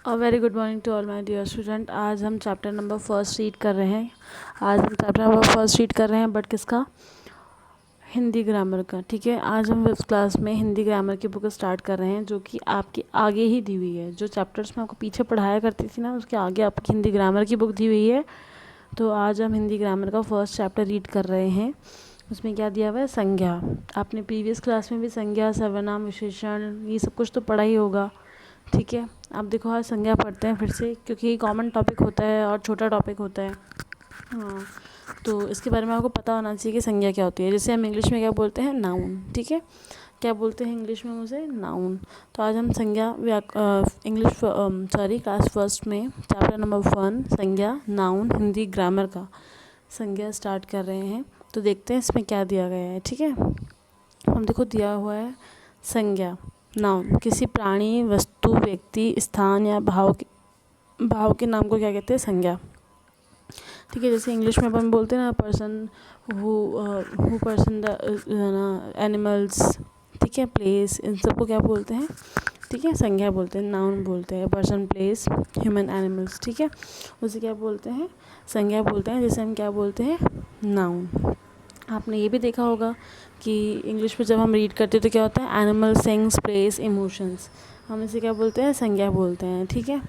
Very good morning to all my dear student. आज हम chapter number first read कर रहे हैं। बट किसका? हिंदी ग्रामर का। ठीक है, आज हम इस क्लास में हिंदी ग्रामर की बुक स्टार्ट कर रहे हैं, जो कि आपकी आगे ही दी हुई है। जो चैप्टर्स में आपको पीछे पढ़ाया करती थी ना, उसके आगे आपकी हिंदी ग्रामर की बुक दी हुई है। तो आज हम हिंदी ग्रामर का फर्स्ट चैप्टर रीड कर रहे हैं। उसमें क्या दिया हुआ है? संज्ञा। आपने प्रीवियस क्लास में भी संज्ञा, सर्वनाम, विशेषण, ये सब कुछ तो पढ़ा ही होगा। ठीक है, अब देखो आज संज्ञा पढ़ते हैं फिर से, क्योंकि ये कॉमन टॉपिक होता है और छोटा टॉपिक होता है। हाँ, तो इसके बारे में आपको पता होना चाहिए कि संज्ञा क्या होती है। जैसे हम इंग्लिश में क्या बोलते हैं? नाउन। ठीक है, क्या बोलते हैं इंग्लिश में उसे? नाउन। तो आज हम संज्ञा क्लास फर्स्ट में चैप्टर नंबर 1 संज्ञा, नाउन, हिंदी ग्रामर का संज्ञा स्टार्ट कर रहे हैं। तो देखते हैं इसमें क्या दिया गया है। ठीक है, हम देखो दिया हुआ है संज्ञा, नाउन, किसी प्राणी, वस्तु, व्यक्ति, स्थान या भाव के नाम को क्या कहते हैं? संज्ञा। ठीक है, जैसे इंग्लिश में अपन बोलते हैं ना, person, who person, the animals, ठीक है, प्लेस, इन सबको क्या बोलते हैं? ठीक है, संज्ञा बोलते हैं, नाउन बोलते हैं। पर्सन, प्लेस, ह्यूमन, एनिमल्स, ठीक है, उसे क्या बोलते हैं? संज्ञा बोलते हैं। जैसे हम क्या बोलते हैं? नाउन। आपने ये भी देखा होगा कि इंग्लिश में जब हम रीड करते हैं तो क्या होता है? एनिमल, थिंग्स, प्लेस, इमोशंस, हम इसे क्या बोलते हैं? संज्ञा बोलते हैं। ठीक है,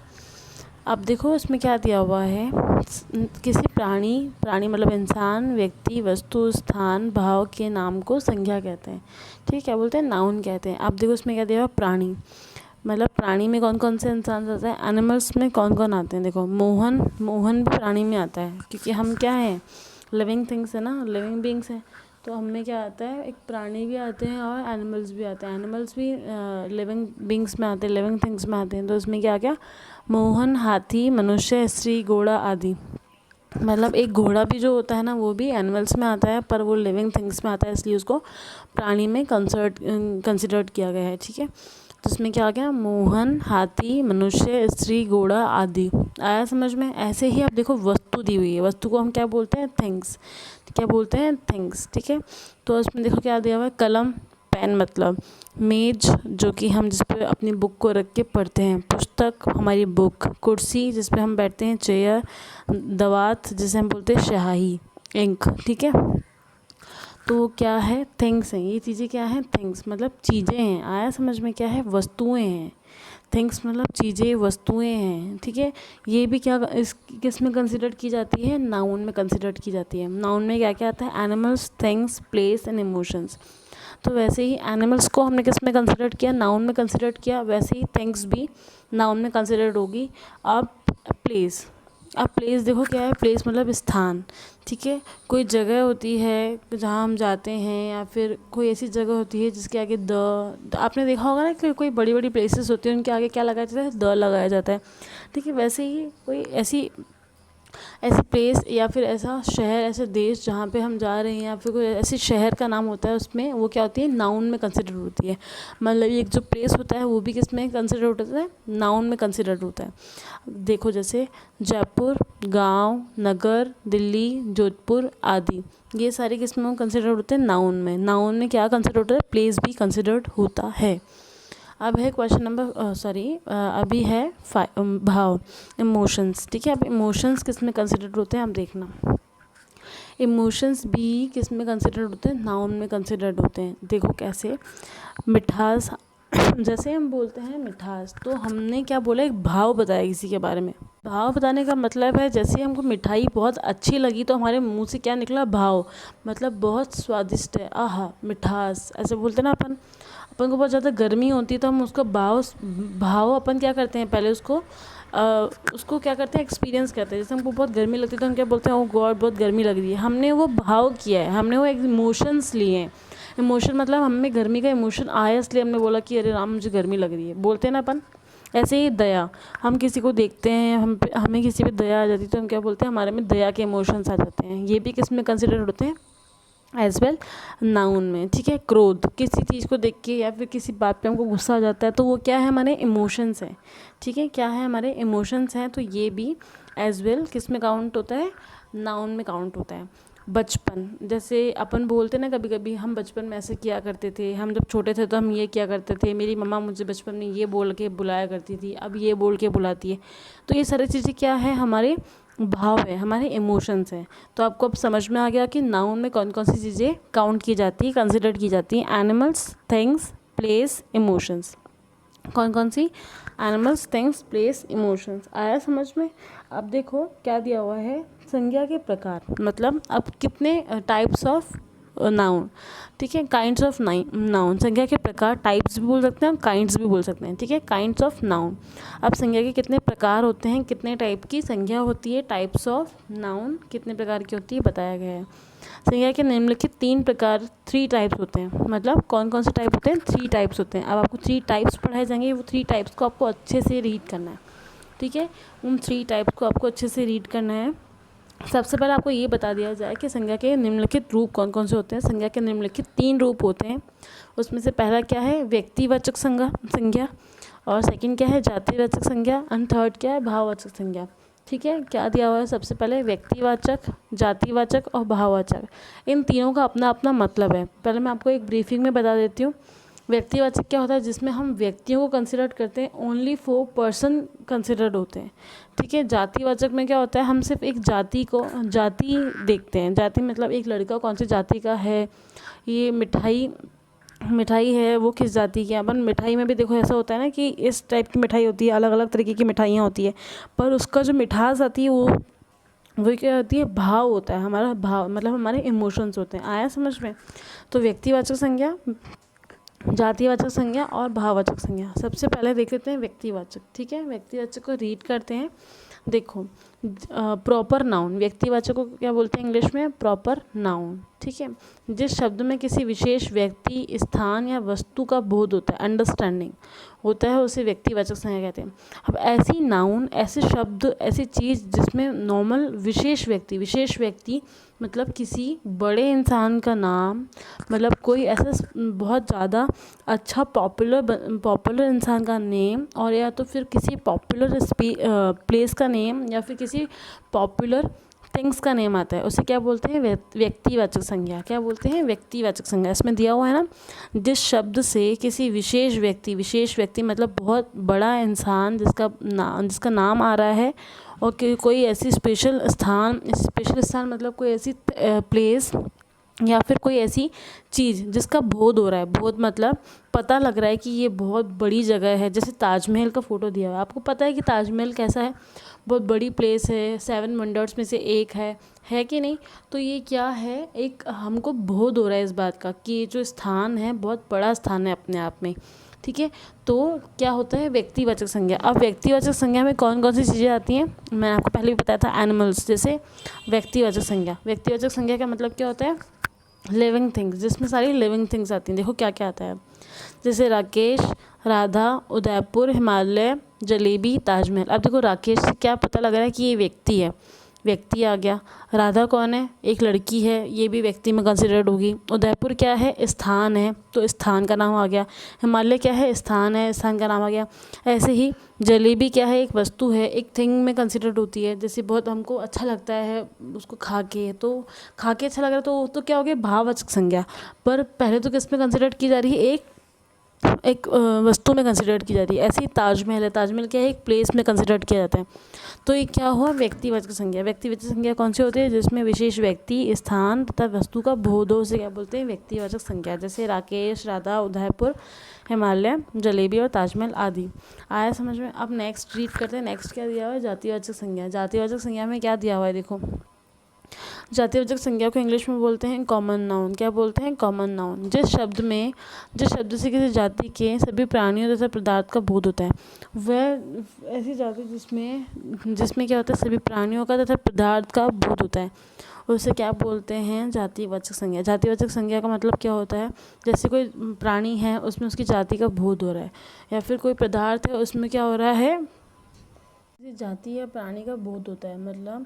अब देखो इसमें क्या दिया हुआ है? किसी प्राणी मतलब इंसान, व्यक्ति, वस्तु, स्थान, भाव के नाम को संज्ञा कहते हैं। ठीक है, क्या बोलते हैं? नाउन कहते हैं। अब देखो इसमें क्या दिया हुआ? प्राणी, मतलब प्राणी में कौन कौन से इंसान आते हैं? एनिमल्स में कौन कौन आते हैं? देखो मोहन भी प्राणी में आता है, क्योंकि हम क्या हैं? लिविंग थिंग्स है ना, लिविंग बींग्स हैं। तो हमें क्या आता है? एक प्राणी भी आते हैं और एनिमल्स भी आते हैं। एनिमल्स भी लिविंग बींग्स में आते हैं, लिविंग थिंग्स में आते हैं। तो इसमें क्या क्या? मोहन, हाथी, मनुष्य, स्त्री, घोड़ा आदि। मतलब एक घोड़ा भी जो होता है ना, वो भी एनिमल्स में आता है, पर वो लिविंग थिंग्स में आता है, इसलिए उसको प्राणी में कंसिडर्ड किया गया है। ठीक है, तो इसमें क्या आ गया? मोहन, हाथी, मनुष्य, स्त्री, घोड़ा आदि। आया समझ में? ऐसे ही अब देखो वस्तु दी हुई है, वस्तु को हम क्या बोलते हैं? थिंग्स। क्या बोलते हैं? थिंग्स। ठीक है, तो इसमें देखो क्या दिया हुआ है? कलम, पेन, मतलब मेज, जो कि हम जिस पे अपनी बुक को रख के पढ़ते हैं, पुस्तक, हमारी बुक, कुर्सी जिस पे हम बैठते हैं, चेयर, दवात जिसे हम बोलते हैं स्याही, इंक। ठीक है, तो क्या है? थिंग्स हैं, ये चीज़ें क्या हैं? थिंग्स मतलब चीज़ें हैं। आया समझ में? क्या है? वस्तुएं हैं। थिंग्स मतलब चीज़ें, वस्तुएं हैं। ठीक है, ये भी क्या किस में कंसिडर की जाती है? नाउन में कंसिडर की जाती है। नाउन में क्या क्या आता है? Animals, things, place and emotions. तो वैसे ही एनिमल्स को हमने किस में कंसिडर किया? नाउन में कंसिडर किया। वैसे ही थिंग्स भी नाउन में कंसिडर्ड होगी। अब प्लेस देखो क्या है? प्लेस मतलब स्थान। ठीक है, कोई जगह होती है जहाँ हम जाते हैं, या फिर कोई ऐसी जगह होती है जिसके आगे आपने देखा होगा ना कि कोई बड़ी बड़ी प्लेसेस होती है, उनके आगे क्या लगाया जाता है? द लगाया जाता है। ठीक है, वैसे ही कोई ऐसी प्लेस या फिर ऐसा शहर, ऐसे देश जहाँ पे हम जा रहे हैं, या फिर कोई ऐसे शहर का नाम होता है, उसमें वो क्या होती है? नाउन में कंसिडर होती है। मतलब एक जो प्लेस होता है वो भी किस में कंसिडर होता है? नाउन में कंसिडर होता है। देखो जैसे जयपुर, गांव, नगर, दिल्ली, जोधपुर आदि, ये सारे किस में कंसिडर होते हैं? नाउन में। नाउन में क्या कंसिडर होता है? प्लेस भी कंसिडर्ड होता है। अब है क्वेश्चन नंबर अभी है भाव, इमोशंस। ठीक है, अब इमोशंस किस में कंसिडर्ड होते हैं? आप देखना, इमोशंस भी किस में कंसिडर्ड होते हैं? नाउन में कंसिडर्ड होते हैं। देखो कैसे? मिठास, जैसे हम बोलते हैं मिठास, तो हमने क्या बोला? एक भाव बताया किसी के बारे में। भाव बताने का मतलब है, जैसे हमको मिठाई बहुत अच्छी लगी तो हमारे मुंह से क्या निकला? भाव, मतलब बहुत स्वादिष्ट है, आहा मिठास, ऐसे बोलते हैं ना अपन को बहुत ज़्यादा गर्मी होती है तो हम उसका भाव अपन क्या करते हैं? पहले उसको क्या करते हैं? एक्सपीरियंस करते हैं। जैसे हमको बहुत गर्मी लगती है तो हम क्या बोलते हैं? ओ गॉड बहुत गर्मी लग रही है। हमने वो भाव किया है, हमने वो इमोशंस लिए हैं। इमोशन मतलब हमें गर्मी का इमोशन आया, इसलिए हमने बोला कि अरे राम मुझे गर्मी लग रही है, बोलते हैं ना अपन। ऐसे ही दया, हम किसी को देखते हैं, हमें किसी पे दया आ जाती है तो हम क्या बोलते हैं? हमारे में दया के इमोशंस आ जाते हैं। ये भी किस में कंसिडर होते हैं? एज वेल नाउन में। ठीक है, क्रोध, किसी चीज़ को देख के या फिर किसी बात पे हमको गुस्सा आ जाता है तो वो क्या है? हमारे इमोशंस है। ठीक है, क्या है? हमारे इमोशंस हैं। तो ये भी एज वेल किस में काउंट होता है? नाउन में काउंट होता है। बचपन, जैसे अपन बोलते ना कभी कभी हम बचपन में ऐसे किया करते थे, हम जब छोटे थे तो हम ये किया करते थे, मेरी मम्मा मुझे बचपन में ये बोल के बुलाया करती थी, अब ये बोल के बुलाती है। तो ये सारी चीज़ें क्या है, हमारे भाव है, हमारे इमोशंस हैं। तो आपको अब समझ में आ गया कि नाउन में कौन कौन सी चीज़ें काउंट की जाती है, कंसिडर की जाती हैं। Animals, things, place, emotions. कौन कौन सी? Animals, things, place, emotions. आया समझ में? अब देखो क्या दिया हुआ है, संज्ञा के प्रकार, मतलब अब कितने टाइप्स ऑफ नाउन, ठीक है, काइंड्स ऑफ नाउन। संज्ञा के प्रकार, टाइप्स भी बोल सकते हैं, काइंड्स भी बोल सकते हैं, ठीक है, काइंड्स ऑफ नाउन। अब संज्ञा के कितने प्रकार होते हैं, कितने टाइप की संज्ञा होती है, टाइप्स ऑफ नाउन कितने प्रकार की होती है, बताया गया है। संज्ञा के निम्नलिखित 3 प्रकार, 3 टाइप्स होते हैं। मतलब कौन कौन से टाइप होते हैं? 3 टाइप्स होते हैं। अब आपको 3 टाइप्स पढ़ाए जाएंगे, वो 3 टाइप्स को आपको अच्छे से रीड करना है, ठीक है, उन 3 टाइप्स को आपको अच्छे से रीड करना है। सबसे पहले आपको ये बता दिया जाए कि संज्ञा के निम्नलिखित रूप कौन कौन से होते हैं। संज्ञा के निम्नलिखित 3 रूप होते हैं। उसमें से पहला क्या है, व्यक्तिवाचक संज्ञा, और सेकंड क्या है, जातिवाचक संज्ञा, एंड थर्ड क्या है, भाववाचक संज्ञा। ठीक है, क्या दिया हुआ है, सबसे पहले व्यक्तिवाचक, जातिवाचक और भाववाचक। इन तीनों का अपना अपना मतलब है। पहले मैं आपको एक ब्रीफिंग में बता देती हूँ। व्यक्तिवाचक क्या होता है, जिसमें हम व्यक्तियों को कंसिडर करते हैं, ओनली 4 पर्सन कंसिडर्ड होते हैं, ठीक है। जातिवाचक में क्या होता है, हम सिर्फ एक जाति देखते हैं। जाति मतलब एक लड़का कौन सी जाति का है, ये मिठाई है वो किस जाति की है। अपन मिठाई में भी देखो ऐसा होता है ना कि इस टाइप की मिठाई होती है, अलग अलग तरीके की मिठाइयाँ होती है, पर उसका जो मिठास आती है वो क्या होती है, भाव होता है, हमारा भाव, मतलब हमारे इमोशंस होते हैं। आया समझ में? तो व्यक्तिवाचक संज्ञा, जातिवाचक संज्ञा और भाववाचक संज्ञा। सबसे पहले देख लेते हैं व्यक्तिवाचक, ठीक है। व्यक्तिवाचक को रीड करते हैं। देखो, प्रॉपर नाउन, व्यक्तिवाचक को क्या बोलते हैं इंग्लिश में, प्रॉपर नाउन, ठीक है। जिस शब्द में किसी विशेष व्यक्ति, स्थान या वस्तु का बोध होता है, अंडरस्टैंडिंग होता है, उसे व्यक्तिवाचक संज्ञा कहते हैं। अब ऐसी नाउन, ऐसे शब्द, ऐसी चीज़ जिसमें नॉर्मल विशेष व्यक्ति मतलब किसी बड़े इंसान का नाम, मतलब कोई ऐसा बहुत ज़्यादा अच्छा पॉपुलर इंसान का नेम, और या तो फिर किसी पॉपुलर प्लेस का नेम, या फिर किसी पॉपुलर थिंग्स का नेम आता है, उसे क्या बोलते हैं, व्यक्तिवाचक संज्ञा। क्या बोलते हैं, व्यक्तिवाचक संज्ञा। इसमें दिया हुआ है ना, जिस शब्द से किसी विशेष व्यक्ति मतलब बहुत बड़ा इंसान जिसका नाम आ रहा है, और कोई ऐसी स्पेशल स्थान मतलब कोई ऐसी प्लेस या फिर कोई ऐसी चीज़ जिसका बोध हो रहा है। बोध मतलब पता लग रहा है कि ये बहुत बड़ी जगह है। जैसे ताजमहल का फ़ोटो दिया हुआ है, आपको पता है कि ताजमहल कैसा है, बहुत बड़ी प्लेस है, 7 वंडर्स में से एक है कि नहीं। तो ये क्या है, एक हमको बोध हो रहा है इस बात का कि ये जो स्थान है बहुत बड़ा स्थान है अपने आप में, ठीक है। तो क्या होता है, व्यक्तिवाचक संज्ञा। अब व्यक्तिवाचक संज्ञा में कौन कौन सी चीज़ें आती हैं, मैं आपको पहले भी बताया था, एनिमल्स जैसे व्यक्तिवाचक संज्ञा। व्यक्तिवाचक संज्ञा का मतलब क्या होता है, लिविंग थिंग्स, जिसमें सारी लिविंग थिंग्स आती हैं। देखो क्या क्या आता है, जैसे राकेश, राधा, उदयपुर, हिमालय, जलेबी, ताजमहल। अब देखो राकेश से क्या पता लग रहा है कि ये व्यक्ति है, व्यक्ति आ गया। राधा कौन है, एक लड़की है, ये भी व्यक्ति में कंसिडर्ड होगी। उदयपुर क्या है, स्थान है, तो स्थान का नाम आ गया। हिमालय क्या है, स्थान है, स्थान का नाम आ गया। ऐसे ही जलेबी क्या है, एक वस्तु है, एक थिंग में कंसिडर्ड होती है। जैसे बहुत हमको अच्छा लगता है उसको खा के अच्छा लग रहा है, तो क्या हो गया, भाववाचक संज्ञा। पर पहले तो किस में कंसिडर की जा रही है, एक वस्तु में कंसिडर की जाती है। ऐसे ही ताजमहल है, ताजमहल क्या है, एक प्लेस में कंसिडर किया जाता है। तो ये क्या हुआ, व्यक्तिवाचक संज्ञा। व्यक्तिवाचक संज्ञा कौन सी होती है, जिसमें विशेष व्यक्ति, स्थान तथा वस्तु का बोध हो, उसे क्या बोलते हैं, व्यक्तिवाचक संज्ञा। जैसे राकेश, राधा, उदयपुर, हिमालय, जलेबी और ताजमहल आदि। आया समझ में? अब नेक्स्ट रीड करते हैं। नेक्स्ट क्या दिया हुआ है, जातिवाचक संज्ञा। जातिवाचक संज्ञा में क्या दिया हुआ है, देखो, जातिवाचक संज्ञा को इंग्लिश में बोलते हैं कॉमन नाउन। क्या बोलते हैं, कॉमन नाउन। जिस शब्द से किसी जाति के सभी प्राणियों तथा पदार्थ का बोध होता है, वह ऐसी जाति जिसमें क्या होता है, सभी प्राणियों का तथा पदार्थ का बोध होता है, उसे क्या बोलते हैं, जातिवाचक संज्ञा। जातिवाचक संज्ञा का मतलब क्या होता है, जैसे कोई प्राणी है उसमें उसकी जाति का बोध हो रहा है, या फिर कोई पदार्थ है उसमें क्या हो रहा है, जाति या प्राणी का बोध होता है। मतलब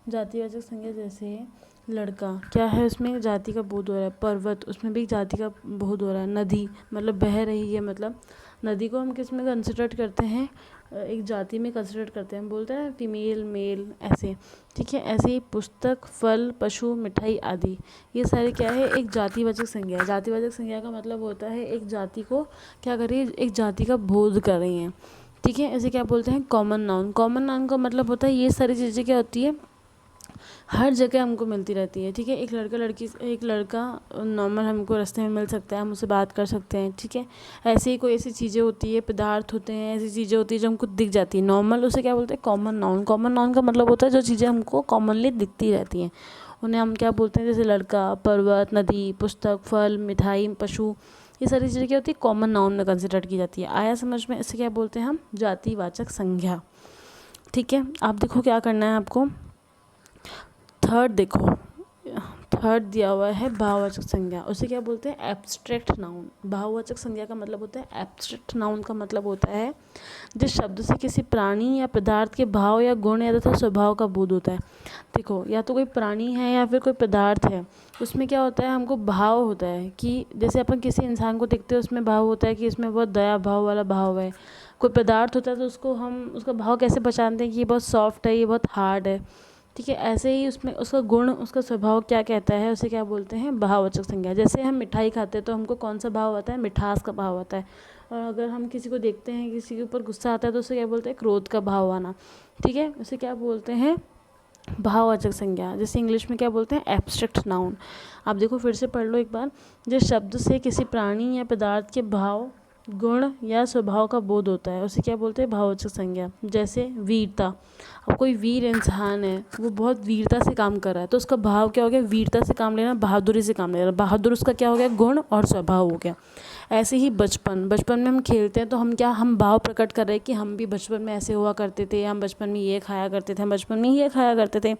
जातिवाचक संज्ञा, जैसे लड़का क्या है, उसमें जाति का बोध हो रहा है। पर्वत, उसमें भी जाति का बोध हो रहा है। नदी मतलब बह रही है, मतलब नदी को हम किस में कंसिडर करते हैं, एक जाति में कंसिडर करते हैं, हम बोलते हैं फीमेल मेल ऐसे, ठीक है। ऐसे ही पुस्तक, फल, पशु, मिठाई आदि, ये सारे क्या है, एक जातिवाचक संज्ञा है। जातिवाचक संज्ञा का मतलब होता है एक जाति को क्या कर रही है, एक जाति का बोध कर रही हैं, ठीक है। ऐसे क्या बोलते हैं, कॉमन नाउन। कॉमन नाउन का मतलब होता है ये सारी चीज़ें क्या होती है, हर जगह हमको मिलती रहती है, ठीक है। एक लड़का नॉर्मल हमको रास्ते में मिल सकता है, हम उससे बात कर सकते हैं, ठीक है। ऐसे ही कोई ऐसी चीज़ें होती है, पदार्थ होते हैं, ऐसी चीज़ें होती है जो हमको दिख जाती है नॉर्मल, उसे क्या बोलते हैं, कॉमन नाउन। कॉमन नाउन का मतलब होता है जो चीज़ें हमको कॉमनली दिखती रहती हैं, उन्हें हम क्या बोलते हैं, जैसे लड़का, पर्वत, नदी, पुस्तक, फल, मिठाई, पशु, ये सारी चीज़ें क्या होती है, कॉमन नाउन में कंसिडर की जाती है। आया समझ में? इसे क्या बोलते हैं हम, जातिवाचक संज्ञा, ठीक है। आप देखो क्या करना है आपको, थर्ड देखो, थर्ड दिया हुआ है भाववाचक संज्ञा, उसे क्या बोलते हैं, एब्स्ट्रैक्ट नाउन। भाववाचक संज्ञा का मतलब होता है एब्स्ट्रैक्ट नाउन का मतलब होता है जिस शब्द से किसी प्राणी या पदार्थ के भाव या गुण या तथा स्वभाव का बोध होता है। देखो, या तो कोई प्राणी है या फिर कोई पदार्थ है, उसमें क्या होता है, हमको भाव होता है कि जैसे अपन किसी इंसान को देखते हैं उसमें भाव होता है कि इसमें बहुत दया भाव वाला भाव है। कोई पदार्थ होता है तो उसको हम उसका भाव कैसे पहचानते हैं कि ये बहुत सॉफ्ट है, ये बहुत हार्ड है, ठीक है। ऐसे ही उसमें उसका गुण, उसका स्वभाव क्या कहता है, उसे क्या बोलते हैं, भाववाचक संज्ञा। जैसे हम मिठाई खाते हैं तो हमको कौन सा भाव आता है, मिठास का भाव आता है। और अगर हम किसी को देखते हैं, किसी के ऊपर गुस्सा आता है तो उसे क्या बोलते हैं, क्रोध का भाव आना, ठीक है। उसे क्या बोलते हैं, भाववाचक संज्ञा। जैसे इंग्लिश में क्या बोलते हैं, एब्स्ट्रैक्ट नाउन। आप देखो फिर से पढ़ लो एक बार, जिस शब्द से किसी प्राणी या पदार्थ के भाव, गुण या स्वभाव का बोध होता है उसे क्या बोलते हैं, भाववाचक संज्ञा। जैसे वीरता, अब कोई वीर इंसान है, वो बहुत वीरता से काम कर रहा है तो उसका भाव क्या हो गया, वीरता से काम लेना, बहादुरी से काम लेना। बहादुर उसका क्या हो गया, गुण और स्वभाव हो गया। ऐसे ही बचपन में हम खेलते हैं तो हम क्या, हम भाव प्रकट कर रहे हैं कि हम भी बचपन में ऐसे हुआ करते थे, हम बचपन में ये खाया करते थे, हम बचपन में ये खाया करते थे,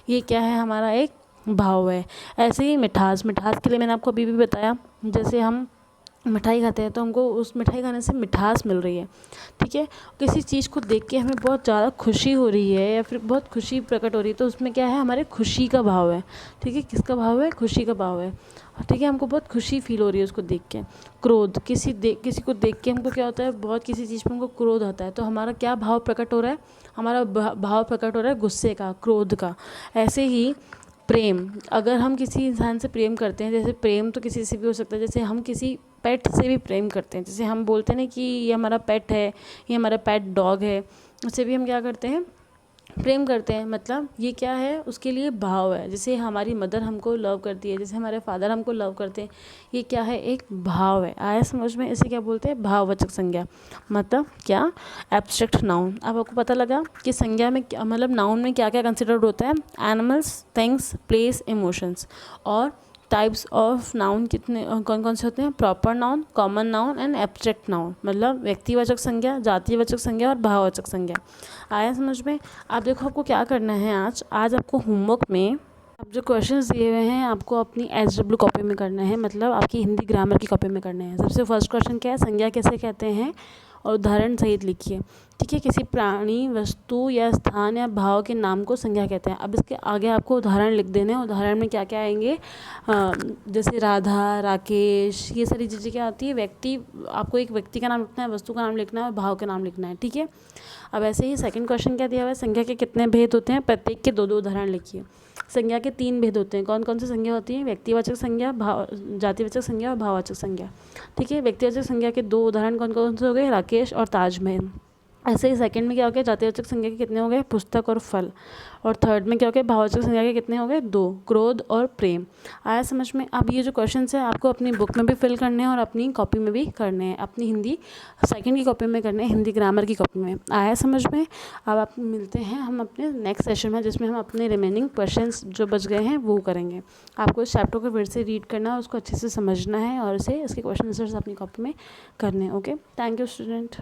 ये क्या है, हमारा एक भाव है। ऐसे ही मिठास के लिए मैंने आपको अभी भी बताया, जैसे हम मिठाई खाते हैं तो हमको उस मिठाई खाने से मिठास मिल रही है, ठीक है। किसी चीज़ को देख के हमें बहुत ज़्यादा खुशी हो रही है या फिर बहुत खुशी प्रकट हो रही है तो उसमें क्या है, हमारे खुशी का भाव है, ठीक है। किसका भाव है, खुशी का भाव है, ठीक है। हमको बहुत खुशी फील हो रही है उसको देख के। क्रोध, किसी को देख के हमको क्या होता है, बहुत किसी चीज़ पर हमको क्रोध आता है तो हमारा क्या भाव प्रकट हो रहा है, हमारा भाव प्रकट हो रहा है गुस्से का, क्रोध का। ऐसे ही प्रेम, अगर हम किसी इंसान से प्रेम करते हैं, जैसे प्रेम तो किसी से भी हो सकता है, जैसे हम किसी पेट से भी प्रेम करते हैं, जैसे हम बोलते हैं ना कि ये हमारा पेट है, ये हमारा पेट डॉग है, उससे भी हम क्या करते हैं, प्रेम करते हैं। मतलब ये क्या है, उसके लिए भाव है। जैसे हमारी मदर हमको लव करती है, जैसे हमारे फादर हमको लव करते हैं, ये क्या है, एक भाव है। आया समझ में? इसे क्या बोलते हैं, भाववाचक संज्ञा, मतलब क्या, एब्स्ट्रैक्ट नाउन। अब आपको पता लगा कि संज्ञा में क्या, मतलब नाउन में क्या क्या कंसिडर्ड होता है, एनिमल्स, थिंग्स, प्लेस, इमोशंस। और टाइप्स ऑफ नाउन कितने, कौन कौन से होते हैं, proper noun, common noun and abstract noun, मतलब व्यक्तिवाचक संज्ञा, जातिवाचक संज्ञा और भाववाचक संज्ञा। आया समझ में? आप देखो आपको क्या करना है, आज आपको होमवर्क में अब जो क्वेश्चंस दिए हुए हैं आपको अपनी SW कॉपी में करना है, मतलब आपकी हिंदी ग्रामर की कॉपी में करना है। सबसे फर्स्ट क्वेश्चन क्या है, संज्ञा कैसे कहते हैं, और उदाहरण सहित लिखिए, ठीक है। किसी प्राणी, वस्तु या स्थान या भाव के नाम को संज्ञा कहते हैं। अब इसके आगे आपको उदाहरण लिख देने हैं। उदाहरण में क्या क्या आएंगे, जैसे राधा, राकेश, ये सारी चीज़ें क्या आती है, व्यक्ति, आपको एक व्यक्ति का नाम लिखना है, वस्तु का नाम लिखना है और भाव का नाम लिखना है, ठीक है। अब ऐसे ही सेकंड क्वेश्चन क्या दिया हुआ है, संज्ञा के कितने भेद होते हैं, प्रत्येक के 2-2 उदाहरण लिखिए। संज्ञा के 3 भेद होते हैं, कौन कौन सी संज्ञा होती है, व्यक्तिवाचक संज्ञा, जातिवाचक संज्ञा और भाववाचक संज्ञा, ठीक है। व्यक्तिवाचक संज्ञा के 2 उदाहरण कौन कौन से हो गए, राकेश और ताजमहल। ऐसे ही सेकंड में क्या हो गया, जातिवाचक संज्ञा के कितने हो गए, पुस्तक और फल। और थर्ड में क्या हो गया, भाववाचक संज्ञा के कितने हो गए, 2, क्रोध और प्रेम। आया समझ में? अब ये जो क्वेश्चन है आपको अपनी बुक में भी फिल करने हैं और अपनी कॉपी में भी करने हैं, अपनी हिंदी सेकंड की कॉपी में करने हैं, हिंदी ग्रामर की कॉपी में। आया समझ में? अब आप मिलते हैं हम अपने नेक्स्ट सेशन में, जिसमें हम अपने रिमेनिंग क्वेश्चंस जो बच गए हैं वो करेंगे। आपको इस चैप्टर को फिर से रीड करना है, उसको अच्छे से समझना है और इसके क्वेश्चन आंसर्स अपनी कॉपी में करने हैं। Okay, thank you student.